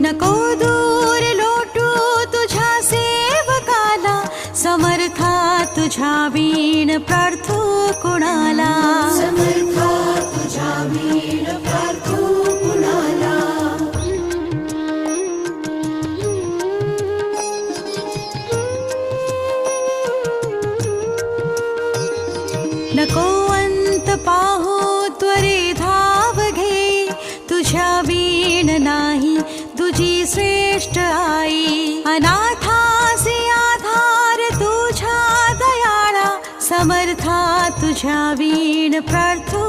नको दूर लोटू तुझ्या सेवकाला, समर्था तुझ्या वीण प्रार्थू कुणाला, समर्था तुझ्या वीण प्रार्थू कुणाला. नको अंत पाहू त्वरे धाव घे, तुझ्या वीण नाही तुझी श्रेष्ठ आई. अनाथासी आधार तुझ्या दयाळा, समर्था तुझ्या वीण प्रार्थू